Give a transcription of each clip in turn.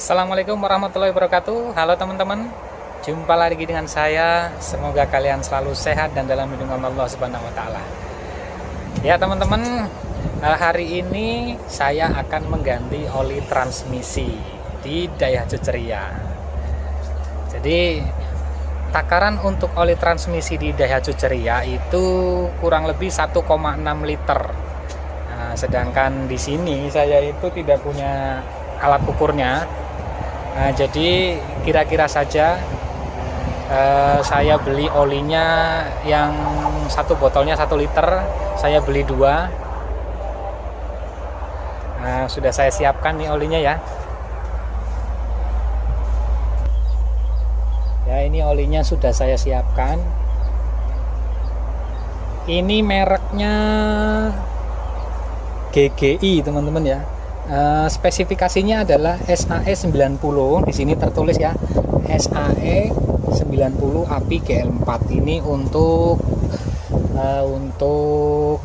Assalamualaikum warahmatullahi wabarakatuh. Halo teman-teman, jumpa lagi dengan saya. Semoga kalian selalu sehat dan dalam lindungan Allah Subhanahu wa Ta'ala. Ya teman-teman, hari ini saya akan mengganti oli transmisi di Daihatsu Ceria. Jadi takaran untuk oli transmisi di Daihatsu Ceria itu kurang lebih 1,6 liter. Nah, sedangkan di sini saya itu tidak punya alat ukurnya. Nah, jadi kira-kira saja saya beli olinya yang satu botolnya 1 liter, saya beli 2. Nah, sudah saya siapkan nih olinya ya. Ya, ini olinya sudah saya siapkan. Ini mereknya GGI teman-teman ya. Spesifikasinya adalah SAE 90. Di sini tertulis ya, SAE 90 API GL4. Ini untuk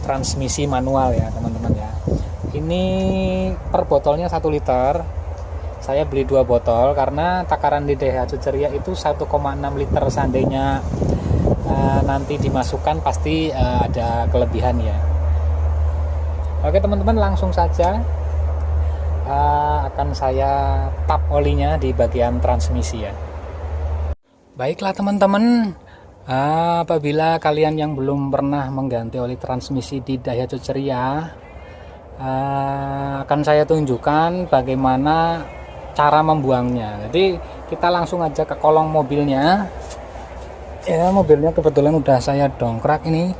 transmisi manual ya teman-teman ya. Ini per botolnya 1 liter. Saya beli 2 botol karena takaran di Daihatsu Ceria itu 1,6 liter. Seandainya nanti dimasukkan pasti ada kelebihan ya. Oke teman-teman, langsung saja akan saya tap olinya di bagian transmisi ya. Baiklah teman-teman, apabila kalian yang belum pernah mengganti oli transmisi di Daihatsu Ceria, akan saya tunjukkan bagaimana cara membuangnya. Jadi kita langsung aja ke kolong mobilnya ya. Mobilnya kebetulan udah saya dongkrak ini.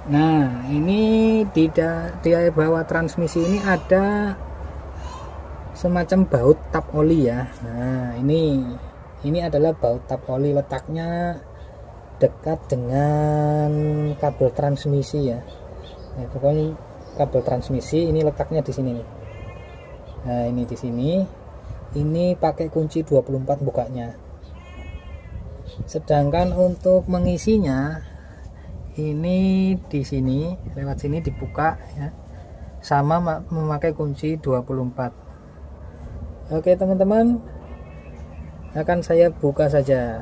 Nah, ini di bawah transmisi ini ada semacam baut tap oli ya. Nah, ini adalah baut tap oli, letaknya dekat dengan kabel transmisi ya. Nah, pokoknya kabel transmisi ini letaknya di sini nih. Nah, ini di sini. Ini pakai kunci 24 bukanya. Sedangkan untuk mengisinya ini di sini, lewat sini dibuka ya. Sama memakai kunci 24. Oke teman-teman, akan saya buka saja.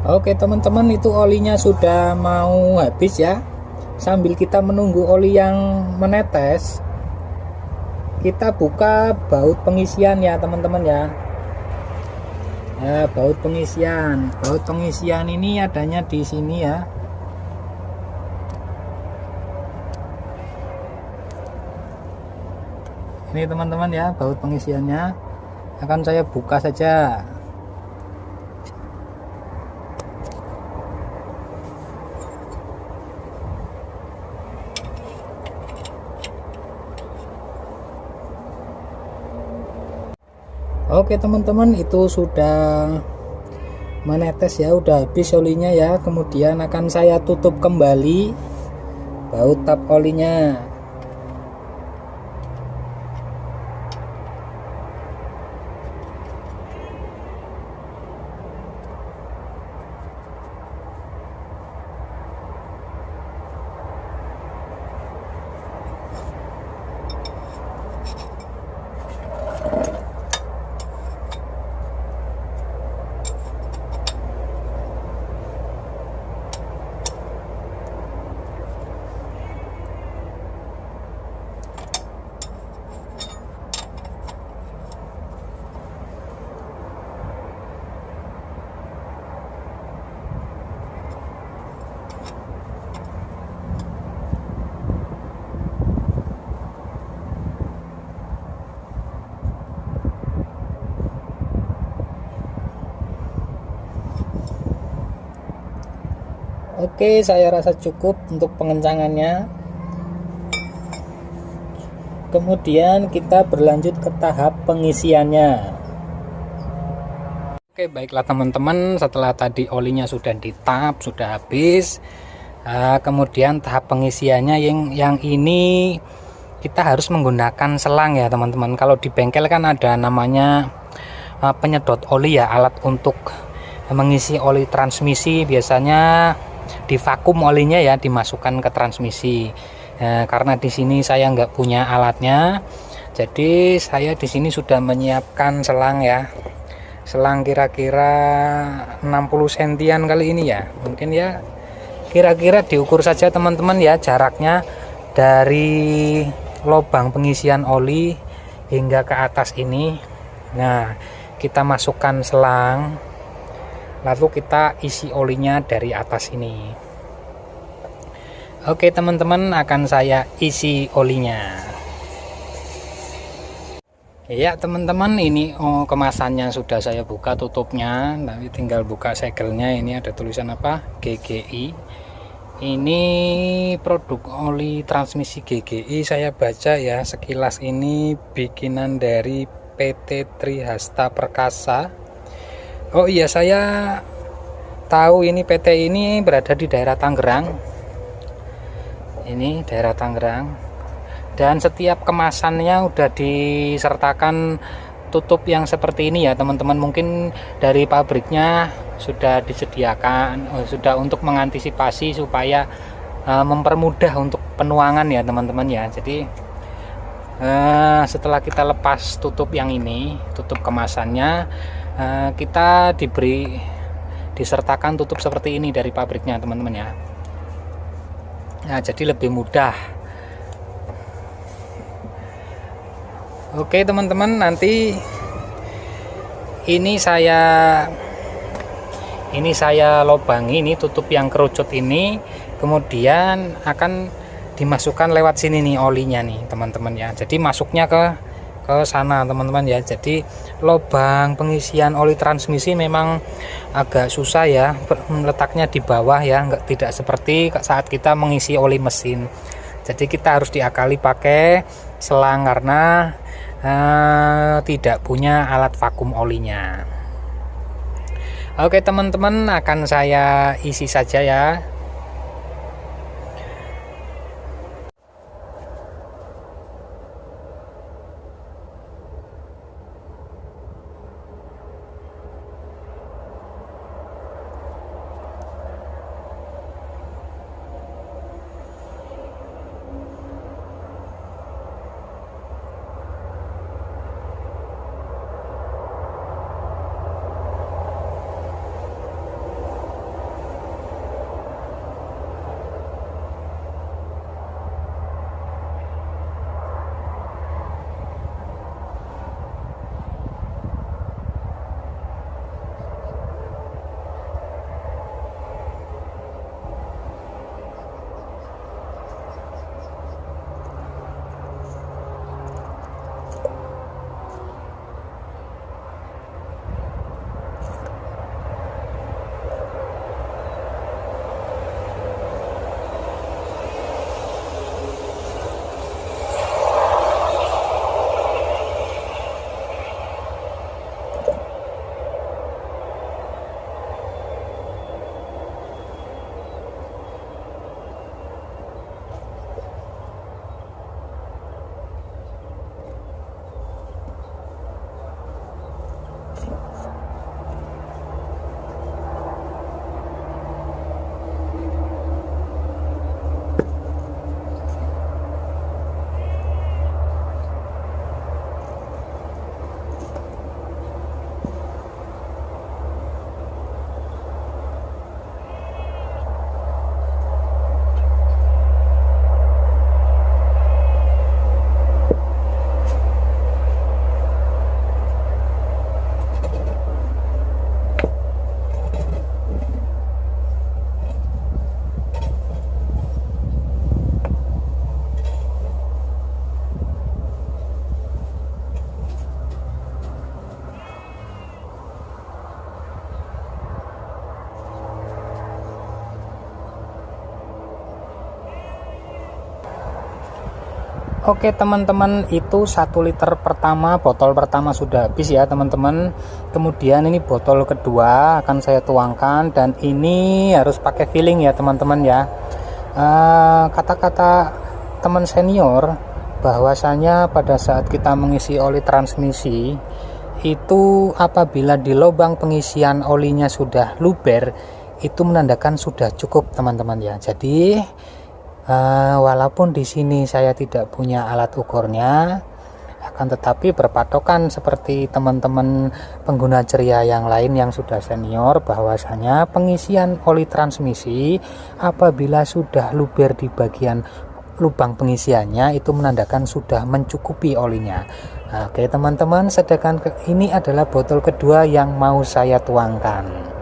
Oke teman-teman, itu olinya sudah mau habis ya. Sambil kita menunggu oli yang menetes, kita buka baut pengisian ya teman-teman ya. Ya, baut pengisian ini adanya di sini ya. Ini teman-teman ya, baut pengisiannya akan saya buka saja. Oke teman-teman, itu sudah menetes ya, udah habis olinya ya. Kemudian akan saya tutup kembali baut tap olinya. Oke, saya rasa cukup untuk pengencangannya. Kemudian kita berlanjut ke tahap pengisiannya. Oke, baiklah teman-teman, setelah tadi olinya sudah ditap, sudah habis. Kemudian tahap pengisiannya yang ini kita harus menggunakan selang ya teman-teman. Kalau di bengkel kan ada namanya penyedot oli ya, alat untuk mengisi oli transmisi. Biasanya divakum olinya ya, dimasukkan ke transmisi. Karena di sini saya nggak punya alatnya, jadi saya di sini sudah menyiapkan selang ya, selang kira-kira 60 sentian kali ini ya, mungkin ya kira-kira diukur saja teman-teman ya, jaraknya dari lubang pengisian oli hingga ke atas ini. Nah, kita masukkan selang, lalu kita isi olinya dari atas ini. Oke teman-teman, akan saya isi olinya. Ya teman-teman, ini kemasannya sudah saya buka tutupnya, tapi tinggal buka segelnya. Ini ada tulisan apa? GGI. Ini produk oli transmisi GGI. Saya baca ya sekilas, ini bikinan dari PT Trihasta Perkasa. Oh iya, saya tahu ini PT ini berada di daerah Tangerang. Ini daerah Tangerang, dan setiap kemasannya udah disertakan tutup yang seperti ini ya teman-teman. Mungkin dari pabriknya sudah disediakan, sudah untuk mengantisipasi supaya mempermudah untuk penuangan ya teman-teman ya. Jadi setelah kita lepas tutup yang ini, tutup kemasannya, kita disertakan tutup seperti ini dari pabriknya teman-teman ya. Nah, jadi lebih mudah. Oke teman-teman, nanti ini saya lobangi, ini tutup yang kerucut ini, kemudian akan dimasukkan lewat sini nih olinya nih teman-teman ya. Jadi masuknya ke sana teman-teman ya. Jadi lubang pengisian oli transmisi memang agak susah ya, letaknya di bawah ya, tidak seperti saat kita mengisi oli mesin. Jadi kita harus diakali pakai selang karena tidak punya alat vakum olinya. Oke teman-teman, akan saya isi saja ya. Oke teman-teman, itu 1 liter pertama, botol pertama sudah habis ya teman-teman. Kemudian ini botol kedua akan saya tuangkan, dan ini harus pakai filling ya teman-teman ya. Kata-kata teman senior bahwasanya pada saat kita mengisi oli transmisi itu, apabila di lubang pengisian olinya sudah luber, itu menandakan sudah cukup teman-teman ya. Jadi walaupun di sini saya tidak punya alat ukurnya, akan tetapi berpatokan seperti teman-teman pengguna ceria yang lain yang sudah senior, bahwasanya pengisian oli transmisi apabila sudah luber di bagian lubang pengisiannya itu menandakan sudah mencukupi olinya. Oke teman-teman, sedangkan ini adalah botol kedua yang mau saya tuangkan.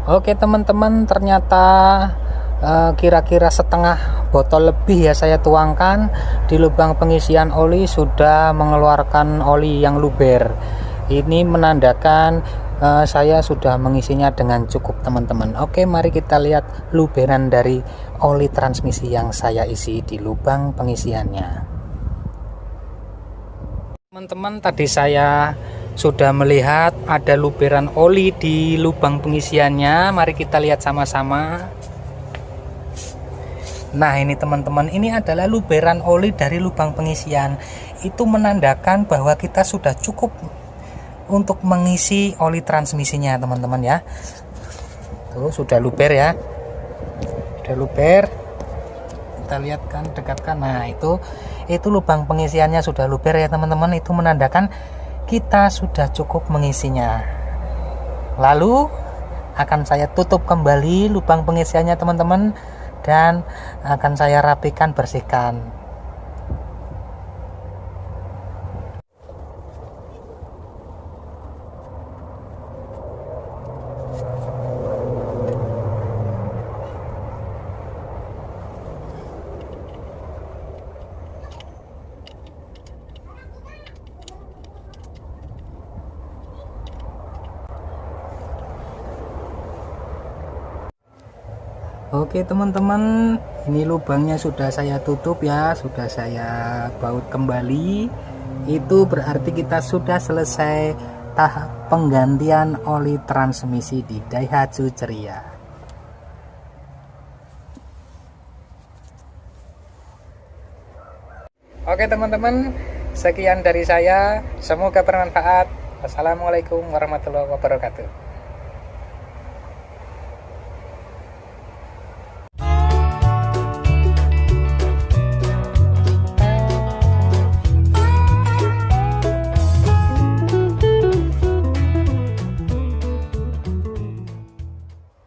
Oke teman-teman, ternyata kira-kira setengah botol lebih ya saya tuangkan di lubang pengisian oli, sudah mengeluarkan oli yang luber. Ini menandakan saya sudah mengisinya dengan cukup teman-teman. Oke, mari kita lihat luberan dari oli transmisi yang saya isi di lubang pengisiannya. Teman-teman, tadi saya sudah melihat ada luberan oli di lubang pengisiannya. Mari kita lihat sama-sama. Nah ini teman-teman, ini adalah luberan oli dari lubang pengisian. Itu menandakan bahwa kita sudah cukup untuk mengisi oli transmisinya teman-teman ya. Tuh sudah luber ya, sudah luber. Kita lihat kan, dekatkan. Nah itu lubang pengisiannya sudah luber ya teman-teman. Itu menandakan kita sudah cukup mengisinya. Lalu akan saya tutup kembali lubang pengisiannya teman-teman, dan akan saya rapikan, bersihkan. Oke teman-teman, ini lubangnya sudah saya tutup ya, sudah saya baut kembali. Itu berarti kita sudah selesai tahap penggantian oli transmisi di Daihatsu Ceria. Oke teman-teman, sekian dari saya, semoga bermanfaat. Wassalamualaikum warahmatullahi wabarakatuh.